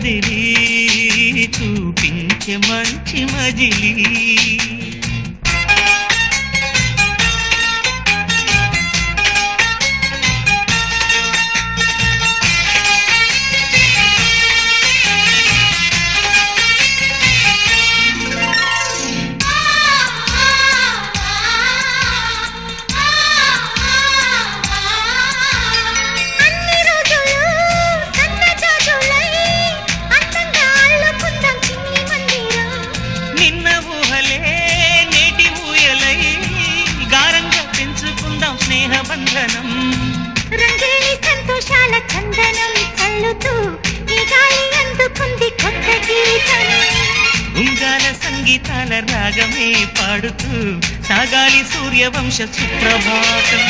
కదిలి చూపించే మంచి మజిలీ స్నేహబంధనం రంగేలి సంతోషాల చందనం చల్లుతూ ఈ గాలి అందుకుంది కొత్త గీతం ఉంగాల సంగీతాల రాగమే పాడుతూ సాగాలి సూర్యవంశ సుప్రభాతం